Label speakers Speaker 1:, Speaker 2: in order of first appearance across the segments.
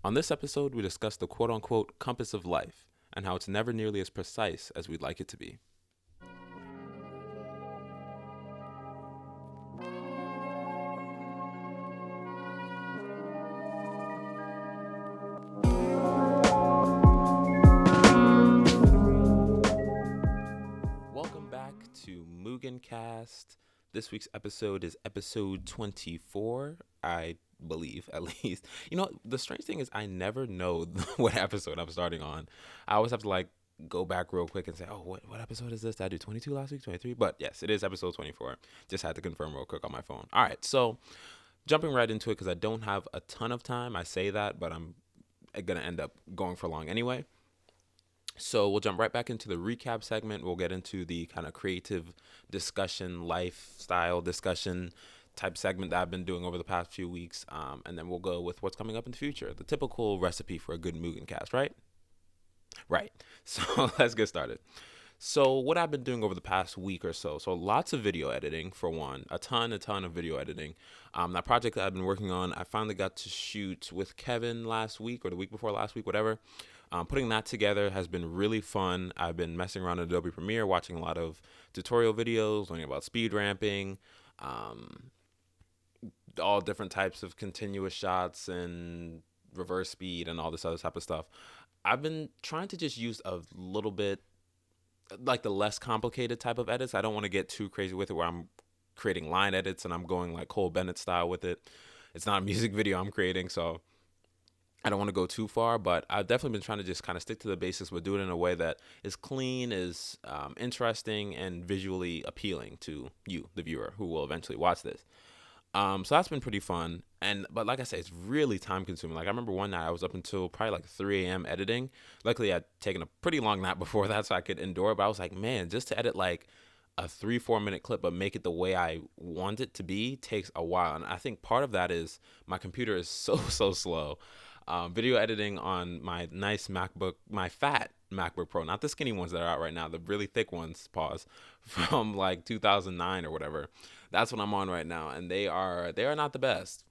Speaker 1: On this episode, we discuss the quote unquote compass of life and how it's never nearly as precise as we'd like it to be. Welcome back to MugenCast. This week's episode is episode 24, I believe, at least. The strange thing is I never know what episode I'm starting on. I always have to go back real quick and say, oh, what episode is this? Did I do 22 last week, 23? But yes, it is episode 24. Just had to confirm real quick on my phone. All right, so jumping right into it because I don't have a ton of time. I say that, but I'm going to end up going for long anyway. So we'll jump right back into the recap segment. We'll get into the kind of creative discussion, lifestyle discussion type segment that I've been doing over the past few weeks. And then we'll go with what's coming up in the future. The typical recipe for a good MugenCast, right? Right. So let's get started. So what I've been doing over the past week or so lots of video editing for one, a ton of video editing. That project that I've been working on, I finally got to shoot with Kevin last week or the week before last week, whatever. Putting that together has been really fun. I've been messing around in Adobe Premiere, watching a lot of tutorial videos, learning about speed ramping, all different types of continuous shots and reverse speed and all this other type of stuff. I've been trying to just use a little bit like the less complicated type of edits. I don't want to get too crazy with it where I'm creating line edits and I'm going like Cole Bennett style with it. It's not a music video I'm creating, so I don't want to go too far, but I've definitely been trying to just kind of stick to the basics, but do it in a way that is clean, is interesting, and visually appealing to you, the viewer, who will eventually watch this. So that's been pretty fun. But like I said, it's really time consuming. Like I remember one night I was up until probably like 3 a.m. editing. Luckily I'd taken a pretty long nap before that so I could endure it. But I was like, man, just to edit like a 3-4 minute clip but make it the way I want it to be takes a while. And I think part of that is my computer is so slow. Video editing on my nice MacBook, my fat MacBook Pro, not the skinny ones that are out right now, the really thick ones, pause, from like 2009 or whatever. That's what I'm on right now, and they are not the best.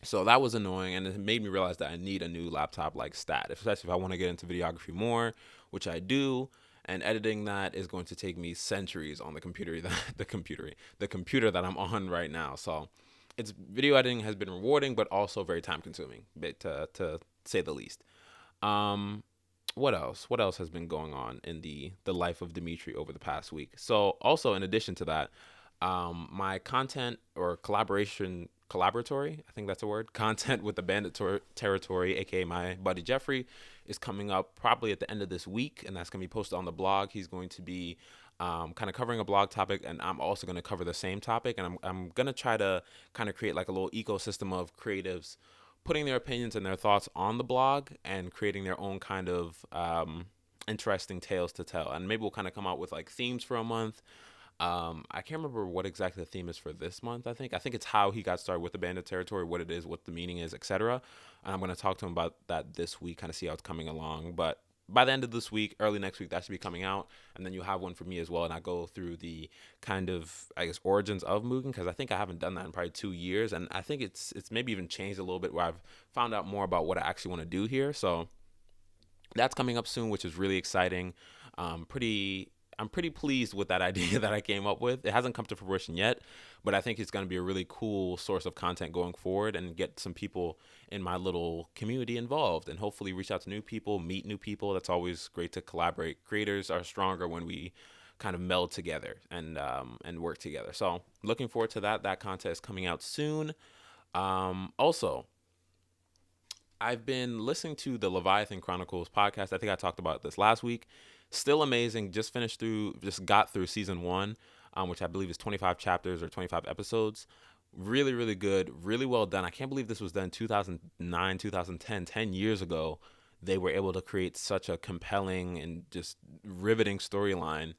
Speaker 1: So that was annoying, and it made me realize that I need a new laptop like stat, especially if I want to get into videography more, which I do. And editing that is going to take me centuries on the computer that I'm on right now. So it's video editing has been rewarding, but also very time consuming, to say the least. What else? What else has been going on in the life of Dimitri over the past week? So also in addition to that, my content or collaboratory, I think that's a word, content with the Bandit Territory, aka my buddy Jeffrey, is coming up probably at the end of this week, and that's going to be posted on the blog. He's going to be kind of covering a blog topic, and I'm also going to cover the same topic, and I'm going to try to kind of create like a little ecosystem of creatives putting their opinions and their thoughts on the blog and creating their own kind of interesting tales to tell. And maybe we'll kind of come out with like themes for a month. I can't remember what exactly the theme is for this month. I think it's how he got started with the Bandit Territory, what it is, what the meaning is, etc. And I'm going to talk to him about that this week, kind of see how it's coming along. But by the end of this week, early next week, that should be coming out. And then you'll have one for me as well. And I go through the kind of, I guess, origins of Mugen, because I think I haven't done that in probably 2 years. And I think it's maybe even changed a little bit where I've found out more about what I actually want to do here. So that's coming up soon, which is really exciting. I'm pretty pleased with that idea that I came up with. It hasn't come to fruition yet, but I think it's going to be a really cool source of content going forward and get some people in my little community involved and hopefully reach out to new people, meet new people. That's always great to collaborate. Creators are stronger when we kind of meld together and work together. So looking forward to that. That content is coming out soon. Also, I've been listening to the Leviathan Chronicles podcast. I think I talked about this last week. Still amazing. Just got through season 1, which I believe is 25 chapters or 25 episodes. Really, really good. Really well done. I can't believe this was done 2009, 2010, 10 years ago. They were able to create such a compelling and just riveting storyline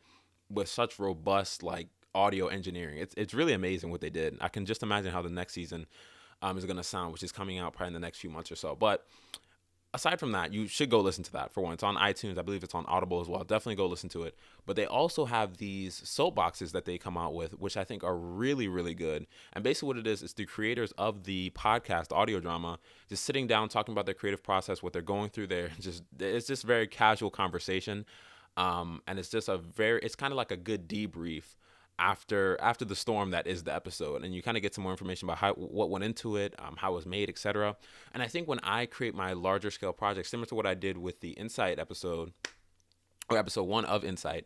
Speaker 1: with such robust like audio engineering. It's really amazing what they did. I can just imagine how the next season is going to sound, which is coming out probably in the next few months or so. But aside from that, you should go listen to that for one. It's on iTunes. I believe it's on Audible as well. Definitely go listen to it. But they also have these soapboxes that they come out with, which I think are really, really good. And basically what it is the creators of the podcast, audio drama, just sitting down, talking about their creative process, what they're going through there. It's just very casual conversation. And it's kind of like a good debrief after the storm that is the episode, and you kind of get some more information about what went into it, how it was made, etc. And I think when I create my larger scale projects, similar to what I did with the Insight episode, or episode 1 of Insight,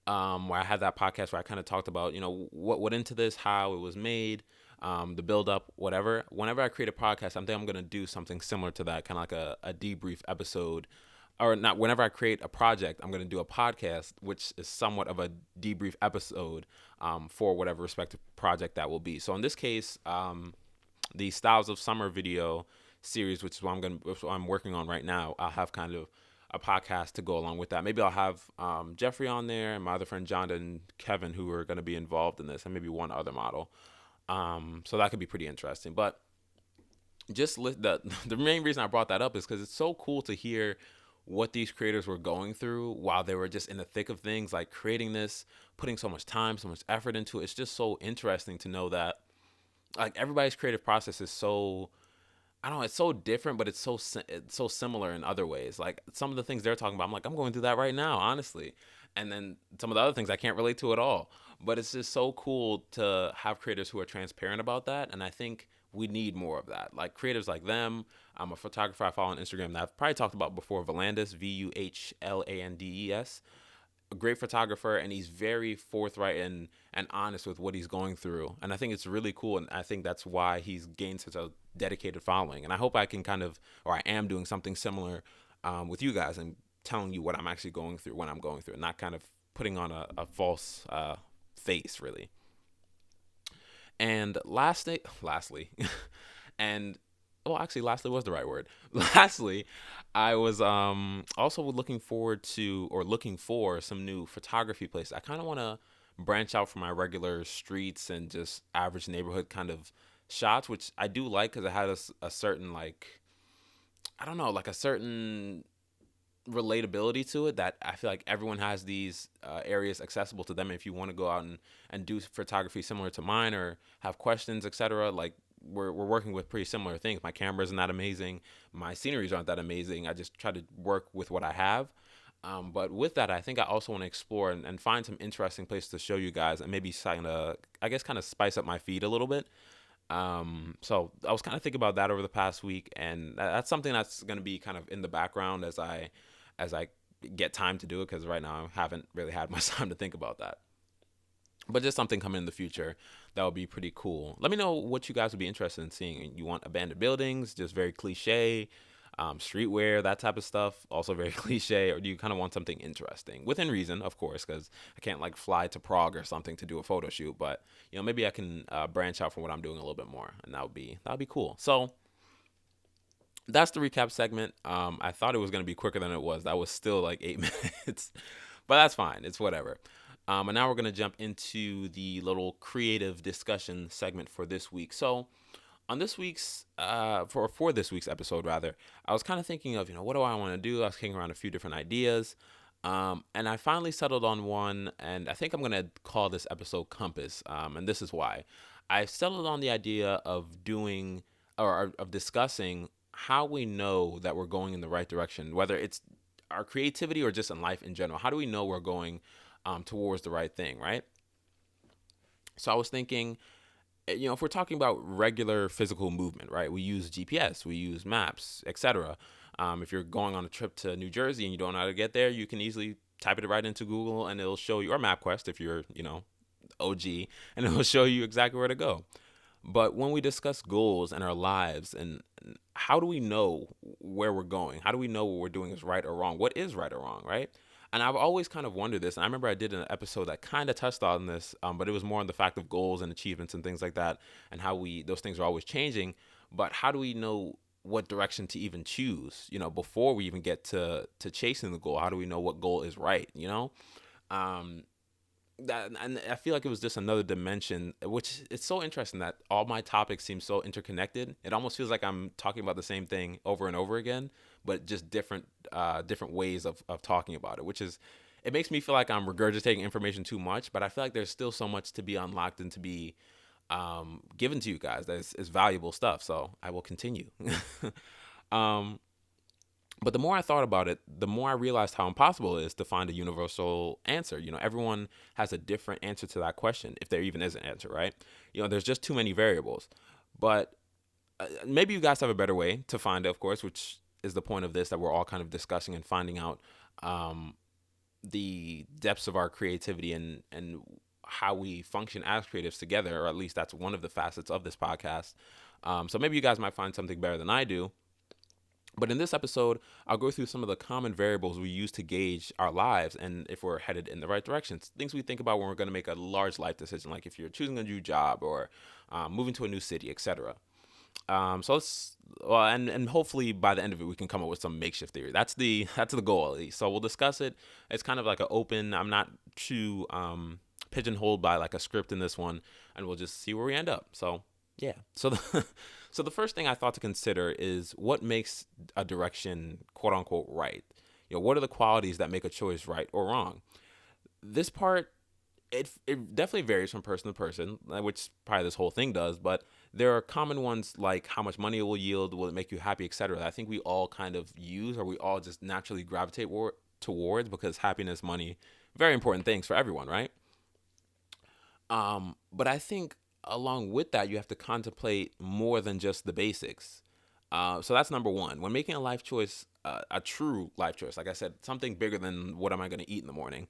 Speaker 1: where I had that podcast where I kind of talked about what went into this, how it was made, the build up, whatever. Whenever I create a podcast, I think I'm gonna do something similar to that, kind of like a debrief episode, or not. Whenever I create a project, I'm going to do a podcast, which is somewhat of a debrief episode for whatever respective project that will be. So in this case, the Styles of Summer video series, which is what I'm working on right now, I'll have kind of a podcast to go along with that. Maybe I'll have Jeffrey on there and my other friend John and Kevin, who are going to be involved in this, and maybe one other model. So that could be pretty interesting. But the main reason I brought that up is because it's so cool to hear what these creators were going through while they were just in the thick of things, like creating this, putting so much time, so much effort into it. It's just so interesting to know that, like, everybody's creative process is so, I don't know, it's so different, but it's so similar in other ways. Like, some of the things they're talking about, I'm like, I'm going through that right now, honestly. And then some of the other things I can't relate to at all. But it's just so cool to have creators who are transparent about that. And I think we need more of that. Like, creators like them. I'm a photographer I follow on Instagram that I've probably talked about before, Vuhlandes, Vuhlandes. A great photographer, and he's very forthright and honest with what he's going through. And I think it's really cool, and I think that's why he's gained such a dedicated following. And I hope I can I am doing something similar with you guys and telling you what I'm actually going through when I'm going through it, not kind of putting on a false face, really. And lastly, and well, actually, lastly was the right word. Lastly, I was also looking for some new photography places. I kind of want to branch out from my regular streets and just average neighborhood kind of shots, which I do like because it has a certain, like, I don't know, like a certain relatability to it, that I feel like everyone has these areas accessible to them. If you want to go out and do photography similar to mine, or have questions, etc., like, we're working with pretty similar things. My camera isn't that amazing. My sceneries aren't that amazing. I just try to work with what I have. But with that, I think I also want to explore and find some interesting places to show you guys, and maybe kind of spice up my feed a little bit. So I was kind of thinking about that over the past week, and that's something that's going to be kind of in the background as I get time to do it, because right now I haven't really had much time to think about that. But just something coming in the future that would be pretty cool. Let me know what you guys would be interested in seeing. You want abandoned buildings, just very cliche, streetwear, that type of stuff, also very cliche, or do you kind of want something interesting within reason, of course, because I can't like fly to Prague or something to do a photo shoot, but maybe I can branch out from what I'm doing a little bit more, and that would be cool. So that's the recap segment. I thought it was going to be quicker than it was. That was still like 8 minutes, but that's fine. It's whatever. And now we're going to jump into the little creative discussion segment for this week. So on this week's, for this week's episode, rather, I was kind of thinking of, what do I want to do? I was kicking around a few different ideas. And I finally settled on one, and I think I'm going to call this episode Compass. And this is why. I settled on the idea of doing, or of discussing, how we know that we're going in the right direction, whether it's our creativity or just in life in general. How do we know we're going towards the right thing, right? So I was thinking, if we're talking about regular physical movement, right? We use GPS, we use maps, etc. If you're going on a trip to New Jersey and you don't know how to get there, you can easily type it right into Google and it'll show you, or MapQuest if you're, OG, and it'll show you exactly where to go. But when we discuss goals in our lives, and how do we know where we're going? How do we know what we're doing is right or wrong? What is right or wrong, right? And I've always kind of wondered this. And I remember I did an episode that kind of touched on this, but it was more on the fact of goals and achievements and things like that, and how those things are always changing. But how do we know what direction to even choose, before we even get to chasing the goal? How do we know what goal is right, that, and I feel like it was just another dimension, which it's so interesting that all my topics seem so interconnected. It almost feels like I'm talking about the same thing over and over again, but just different ways of talking about it, which is, it makes me feel like I'm regurgitating information too much, but I feel like there's still so much to be unlocked and to be given to you guys that is valuable stuff. So I will continue. um, but the more I thought about it, the more I realized how impossible it is to find a universal answer. Everyone has a different answer to that question, if there even is an answer, right? There's just too many variables. But maybe you guys have a better way to find it, of course, which is the point of this, that we're all kind of discussing and finding out the depths of our creativity and how we function as creatives together, or at least that's one of the facets of this podcast. So maybe you guys might find something better than I do. But in this episode, I'll go through some of the common variables we use to gauge our lives and if we're headed in the right directions. Things we think about when we're going to make a large life decision, like if you're choosing a new job or moving to a new city, etc. So let's, well, and hopefully by the end of it, we can come up with some makeshift theory. That's the goal, at least. So we'll discuss it. It's kind of like an open. I'm not too pigeonholed by like a script in this one, and we'll just see where we end up. So yeah. So the first thing I thought to consider is what makes a direction quote unquote right. What are the qualities that make a choice right or wrong? This part, it definitely varies from person to person, which probably this whole thing does, but there are common ones like how much money it will yield, will it make you happy, etc. I think we all kind of use, or we all just naturally gravitate towards, because happiness, money, very important things for everyone, right? But I think along with that, you have to contemplate more than just the basics. So that's number one. When making a life choice, a true life choice, like I said, something bigger than what am I going to eat in the morning,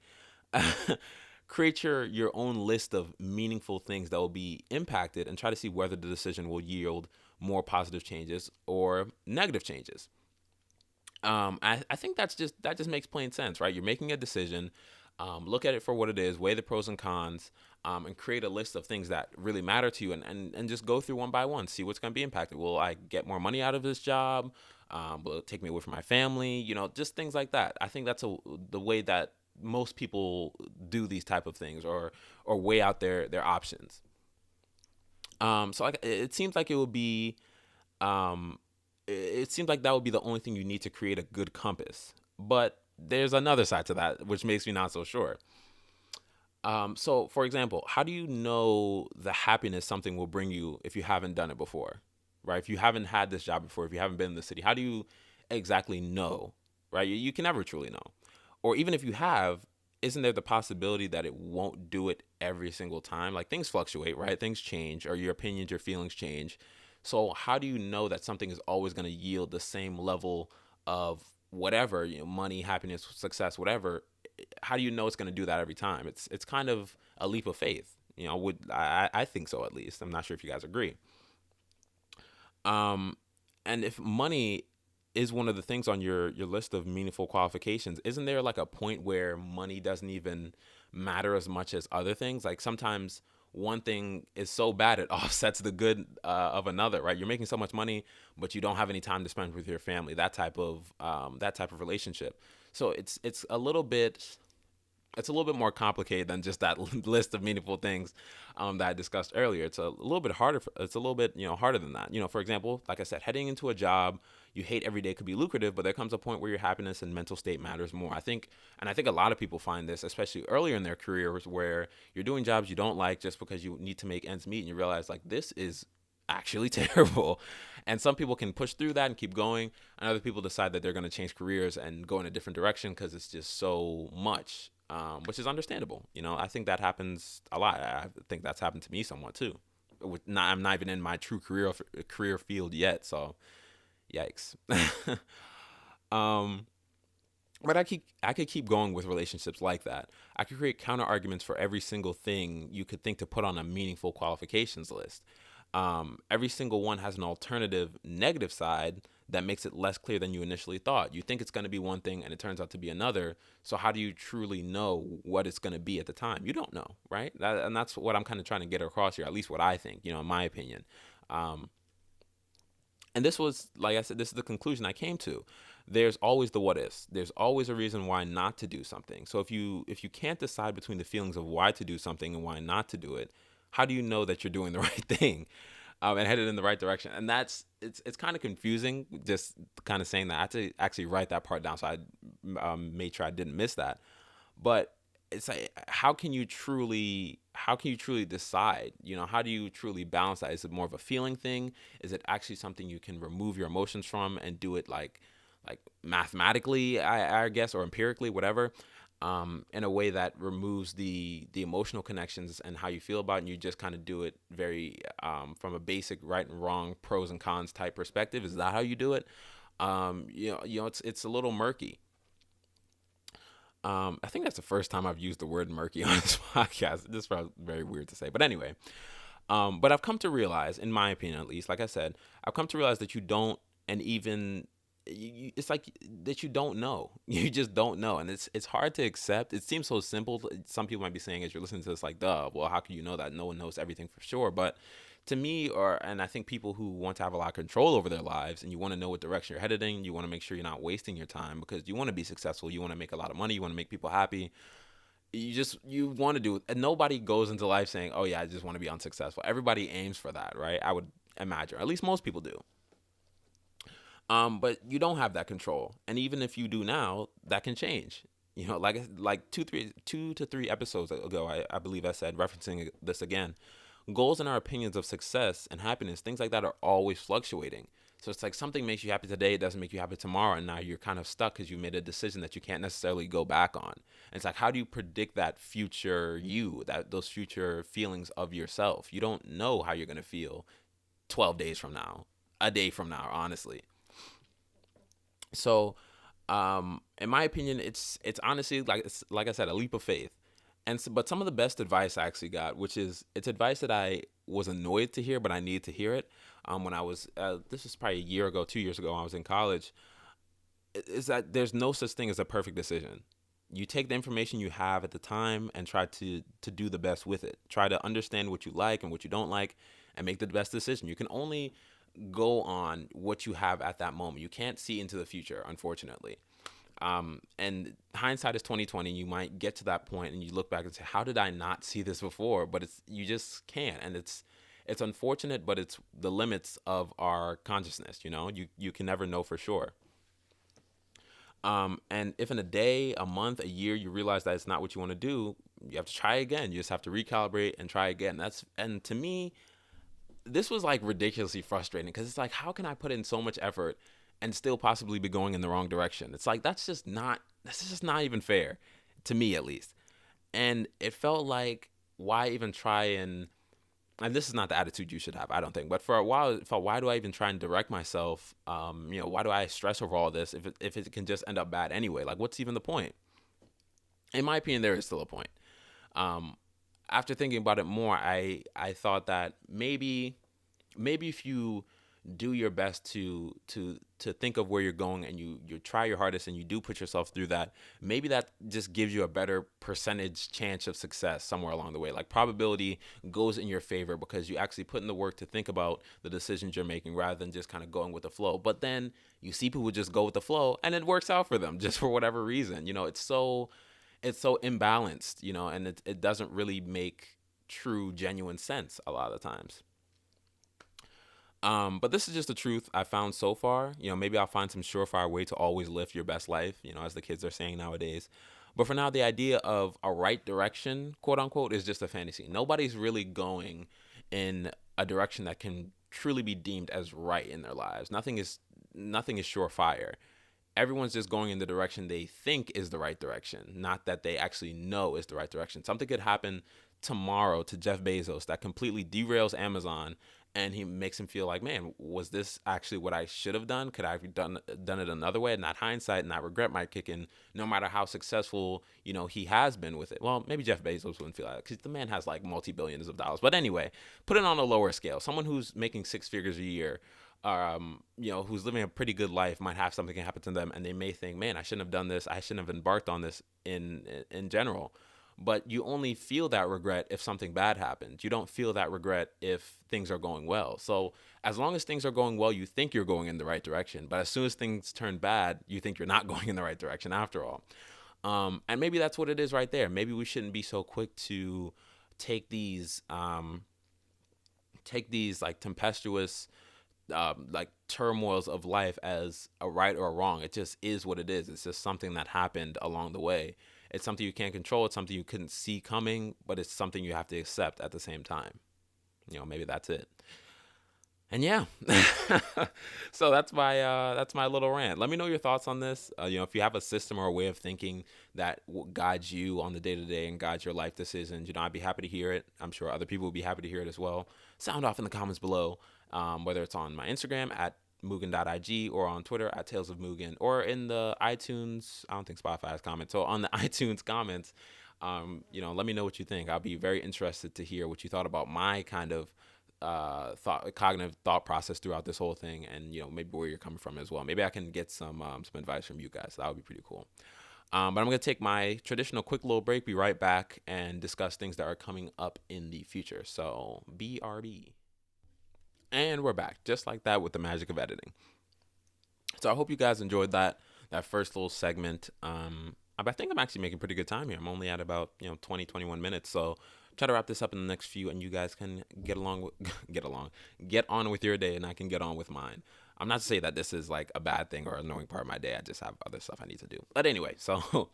Speaker 1: create your own list of meaningful things that will be impacted and try to see whether the decision will yield more positive changes or negative changes. I think that just makes plain sense, right? You're making a decision. Look at it for what it is, weigh the pros and cons, and create a list of things that really matter to you, and just go through one by one, see what's going to be impacted. Will I get more money out of this job? Will it take me away from my family? Just things like that. I think that's the way that most people do these type of things, or weigh out their options. So it seems like it would be, it seems like that would be the only thing you need to create a good compass. But there's another side to that, which makes me not so sure. So, for example, how do you know the happiness something will bring you if you haven't done it before, right? If you haven't had this job before, if you haven't been in the city, how do you exactly know, right? You can never truly know. Or even if you have, isn't there the possibility that it won't do it every single time? Like, things fluctuate, right? Things change, or your opinions, your feelings change. So how do you know that something is always going to yield the same level of whatever, money, happiness, success, whatever? How do you know it's going to do that every time? It's kind of a leap of faith. I think so, at least. I'm not sure if you guys agree. And if money is one of the things on your list of meaningful qualifications, isn't there like a point where money doesn't even matter as much as other things? Like, sometimes one thing is so bad it offsets the good of another, right? You're making so much money, but you don't have any time to spend with your family. That type of relationship. So it's a little bit more complicated than just that list of meaningful things that I discussed earlier. It's a little bit harder. It's a little bit harder than that. For example, like I said, heading into a job you hate every day could be lucrative, but there comes a point where your happiness and mental state matters more. I think a lot of people find this, especially earlier in their careers, where you're doing jobs you don't like just because you need to make ends meet, and you realize like this is actually terrible. And some people can push through that and keep going, and other people decide that they're going to change careers and go in a different direction because it's just so much. Which is understandable. I think that happens a lot. I think that's happened to me somewhat too. I'm not even in my true career field yet, so yikes. But I could keep going with relationships like that. I could create counter arguments for every single thing you could think to put on a meaningful qualifications list. Every single one has an alternative negative side that makes it less clear than you initially thought. You think it's going to be one thing and it turns out to be another. So how do you truly know what it's going to be at the time? You don't know, right? And that's what I'm kind of trying to get across here, at least what I think, in my opinion. And this was, like I said, this is the conclusion I came to. There's always the what ifs. There's always a reason why not to do something. So if you can't decide between the feelings of why to do something and why not to do it, how do you know that you're doing the right thing, and headed in the right direction? And it's kind of confusing. Just kind of saying that. I had to actually write that part down, so I made sure I didn't miss that. But it's like, how can you truly decide? How do you truly balance that? Is it more of a feeling thing? Is it actually something you can remove your emotions from and do it like mathematically, I guess, or empirically, whatever, in a way that removes the emotional connections and how you feel about it, and you just kind of do it very, from a basic right and wrong, pros and cons type perspective? Is that how you do it? It's a little murky. I think that's the first time I've used the word murky on this podcast. This is very weird to say, but anyway. But I've come to realize, in my opinion at least, like I said, I've come to realize that you don't, and even it's like that you don't know. You just don't know, and it's hard to accept. It seems so simple. Some people might be saying, as you're listening to this, like, duh. Well, how can you know that? No one knows everything for sure. But to me, and I think people who want to have a lot of control over their lives, and you want to know what direction you're headed in, you want to make sure you're not wasting your time, because you want to be successful, you want to make a lot of money, you want to make people happy. You want to do it, and nobody goes into life saying, oh yeah, I just want to be unsuccessful. Everybody aims for that, right? I would imagine, or at least most people do. But you don't have that control, and even if you do now, that can change. Like 2 to 3 episodes ago, I believe I said, referencing this again, goals and our opinions of success and happiness, things like that, are always fluctuating. So it's like something makes you happy today, it doesn't make you happy tomorrow, and now you're kind of stuck because you made a decision that you can't necessarily go back on. And it's like, how do you predict that future you, that those future feelings of yourself? You don't know how you're gonna feel 12 days from now, a day from now, honestly. So, in my opinion, it's honestly, like I said, a leap of faith. And so, but some of the best advice I actually got, which is, it's advice that I was annoyed to hear, but I needed to hear it. When I was, this was probably a year ago, 2 years ago, when I was in college, is that there's no such thing as a perfect decision. You take the information you have at the time and try to do the best with it. Try to understand what you like and what you don't like, and make the best decision. You can only go on what you have at that moment. You can't see into the future, unfortunately. And hindsight is 2020. You might get to that point and you look back and say, how did I not see this before? But you just can't. And it's unfortunate, but it's the limits of our consciousness. You can never know for sure. And if in a day, a month, a year, you realize that it's not what you want to do, you have to try again. You just have to recalibrate and try again. And to me, this was like ridiculously frustrating, because it's like, how can I put in so much effort and still possibly be going in the wrong direction? It's like, that's just not even fair, to me at least. And it felt like, why even try, and this is not the attitude you should have, I don't think. But for a while, it felt, why do I even try and direct myself? Why do I stress over all this if it can just end up bad anyway? Like, what's even the point? In my opinion, there is still a point. Um, After thinking about it more, I thought that maybe if you do your best to think of where you're going, and you try your hardest and you do put yourself through that, maybe that just gives you a better percentage chance of success somewhere along the way. Like, probability goes in your favor because you actually put in the work to think about the decisions you're making, rather than just kind of going with the flow. But then you see people just go with the flow and it works out for them just for whatever reason. It's so imbalanced, and it doesn't really make true, genuine sense a lot of the times. But this is just the truth I found so far. Maybe I'll find some surefire way to always live your best life, as the kids are saying nowadays. But for now, the idea of a right direction, quote unquote, is just a fantasy. Nobody's really going in a direction that can truly be deemed as right in their lives. Nothing is surefire. Everyone's just going in the direction they think is the right direction, not that they actually know is the right direction. Something could happen tomorrow to Jeff Bezos that completely derails Amazon, and he makes him feel like, man, was this actually what I should have done? Could I have done it another way? And that hindsight and that regret might kick in, no matter how successful he has been with it. Well, maybe Jeff Bezos wouldn't feel like that, because the man has like multi-billions of dollars. But anyway, put it on a lower scale. Someone who's making six figures a year, who's living a pretty good life, might have something happen to them, and they may think, man, I shouldn't have done this. I shouldn't have embarked on this in general. but you only feel that regret if something bad happens. You don't feel that regret if things are going well. So as long as things are going well, you think you're going in the right direction. But as soon as things turn bad, you think you're not going in the right direction after all. And maybe that's what it is right there. Maybe we shouldn't be so quick to take these like tempestuous like turmoils of life as a right or a wrong. It just is what it is. It's just something that happened along the way. It's something you can't control. It's something you couldn't see coming, but it's something you have to accept at the same time. Maybe that's it. And yeah, so that's my little rant. Let me know your thoughts on this. If you have a system or a way of thinking that guides you on the day to day and guides your life decisions, I'd be happy to hear it. I'm sure other people would be happy to hear it as well. Sound off in the comments below, whether it's on my Instagram at Mugen.ig or on Twitter at Tales of Mugen or in the iTunes. I don't think Spotify has comments. So on the iTunes comments, let me know what you think. I'll be very interested to hear what you thought about my kind of cognitive thought process throughout this whole thing, and maybe where you're coming from as well. Maybe I can get some advice from you guys. That would be pretty cool. But I'm gonna take my traditional quick little break. Be right back and discuss things that are coming up in the future. So BRB. And we're back, just like that, with the magic of editing. So I hope you guys enjoyed that first little segment. I think I'm actually making pretty good time here. I'm only at about 20, 21 minutes. So try to wrap this up in the next few, and you guys can get on with your day, and I can get on with mine. I'm not to say that this is like a bad thing or an annoying part of my day. I just have other stuff I need to do. But anyway, so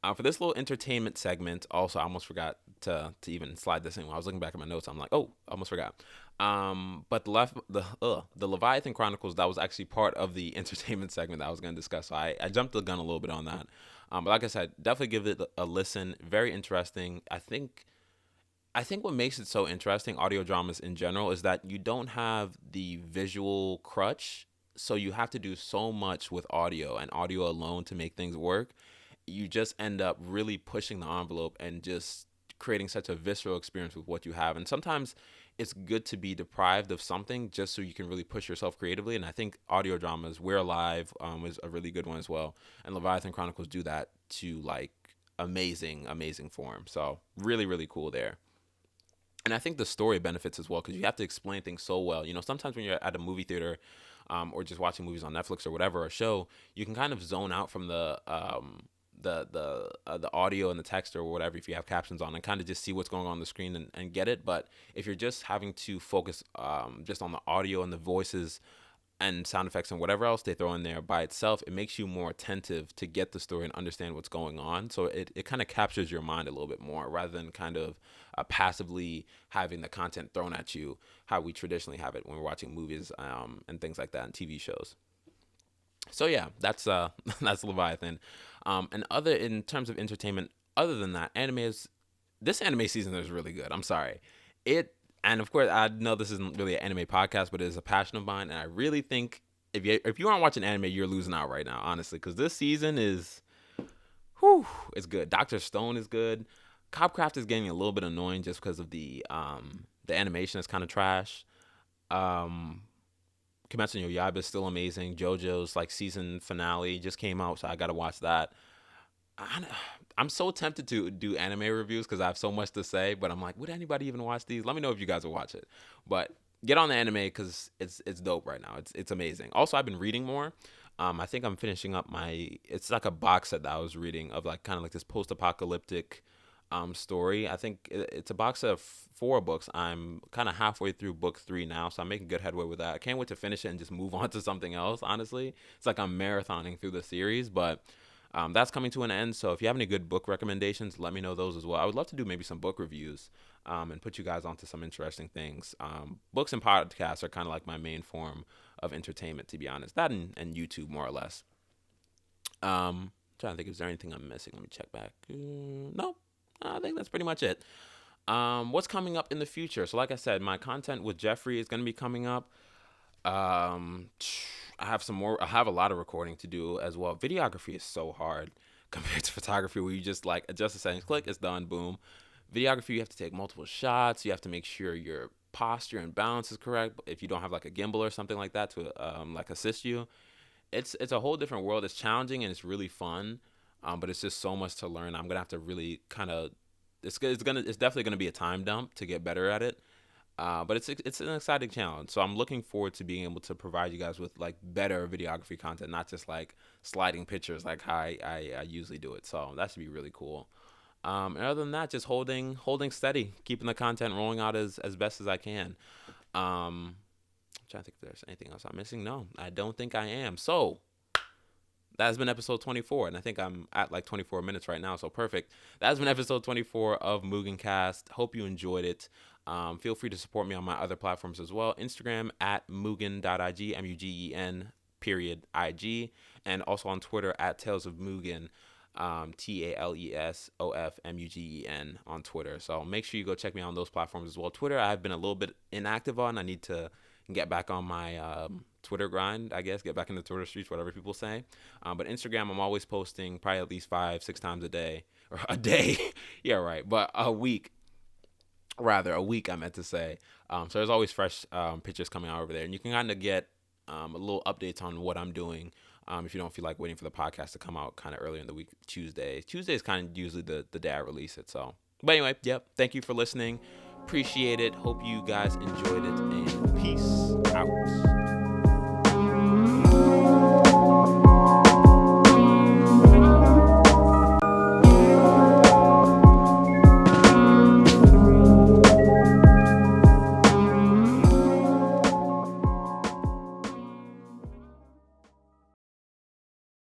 Speaker 1: for this little entertainment segment, also I almost forgot to even slide this in. When I was looking back at my notes, I'm like, oh, almost forgot. But the Leviathan Chronicles, that was actually part of the entertainment segment that I was going to discuss. So I jumped the gun a little bit on that. But like I said, definitely give it a listen. Very interesting. I think what makes it so interesting, audio dramas in general, is that you don't have the visual crutch. So you have to do so much with audio and audio alone to make things work. You just end up really pushing the envelope and just creating such a visceral experience with what you have. And sometimes it's good to be deprived of something just so you can really push yourself creatively. And I think audio dramas, We're Alive, is a really good one as well. And Leviathan Chronicles do that to like amazing form. So really, really cool there. And I think the story benefits as well, because you have to explain things so well. Sometimes when you're at a movie theater or just watching movies on Netflix or whatever, a show, you can kind of zone out from the audio and the text or whatever if you have captions on, and kind of just see what's going on the screen and get it. But if you're just having to focus just on the audio and the voices and sound effects and whatever else they throw in there by itself, it makes you more attentive to get the story and understand what's going on. So it kind of captures your mind a little bit more, rather than kind of passively having the content thrown at you how we traditionally have it when we're watching movies and things like that and TV shows. So yeah, that's Leviathan. And in terms of entertainment, other than that, this anime season is really good. I'm sorry. And of course, I know this isn't really an anime podcast, but it is a passion of mine. And I really think if you aren't watching anime, you're losing out right now, honestly, because this season is, it's good. Dr. Stone is good. Copcraft is getting a little bit annoying just because of the animation is kind of trash. Kimetsu no Yaiba is still amazing. JoJo's like season finale just came out, so I gotta watch that. I'm so tempted to do anime reviews because I have so much to say, but I'm like, would anybody even watch these? Let me know if you guys will watch it. But get on the anime because it's dope right now. It's amazing. Also, I've been reading more. I think I'm finishing up it's like a box set that I was reading of like kind of like this post-apocalyptic story. I think it's a box set of 4 books. I'm kind of halfway through book 3 now, so I'm making good headway with that. I can't wait to finish it and just move on to something else, honestly. It's like I'm marathoning through the series, but that's coming to an end. So if you have any good book recommendations, let me know those as well. I would love to do maybe some book reviews and put you guys onto some interesting things. Books and podcasts are kind of like my main form of entertainment, to be honest. That and YouTube, more or less. Trying to think, is there anything I'm missing? Let me check back. No, I think that's pretty much it. What's coming up in the future? So like I said, my content with Jeffrey is going to be coming up. I have a lot of recording to do as well. Videography is so hard compared to photography, where you just like adjust the settings, click, it's done, boom. Videography, you have to take multiple shots. You have to make sure your posture and balance is correct. If you don't have like a gimbal or something like that to like assist you, it's a whole different world. It's challenging and it's really fun. But it's just so much to learn. I'm gonna have to really kind of it's definitely gonna be a time dump to get better at it. But it's an exciting challenge. So I'm looking forward to being able to provide you guys with like better videography content, not just like sliding pictures like how I usually do it. So that should be really cool. And other than that, just holding steady, keeping the content rolling out as best as I can. I'm trying to think if there's anything else I'm missing. No, I don't think I am. So that has been episode 24, and I think I'm at like 24 minutes right now, so perfect. That has been episode 24 of MugenCast. Hope you enjoyed it. Feel free to support me on my other platforms as well. Instagram at mugen.ig, MUGEN period IG, and also on Twitter at Tales of Mugen, TALESOFMUGEN on Twitter. So make sure you go check me out on those platforms as well. Twitter, I've been a little bit inactive on. I need to get back on my Twitter grind, I guess, get back in the Twitter streets, whatever people say. But Instagram, I'm always posting probably at least 5-6 times a day, or a day. Yeah, right. But a week, I meant to say. So there's always fresh pictures coming out over there. And you can kind of get a little updates on what I'm doing if you don't feel like waiting for the podcast to come out kind of early in the week. Tuesday is kind of usually the day I release it. So, but anyway, yep. Thank you for listening. Appreciate it. Hope you guys enjoyed it, and peace out.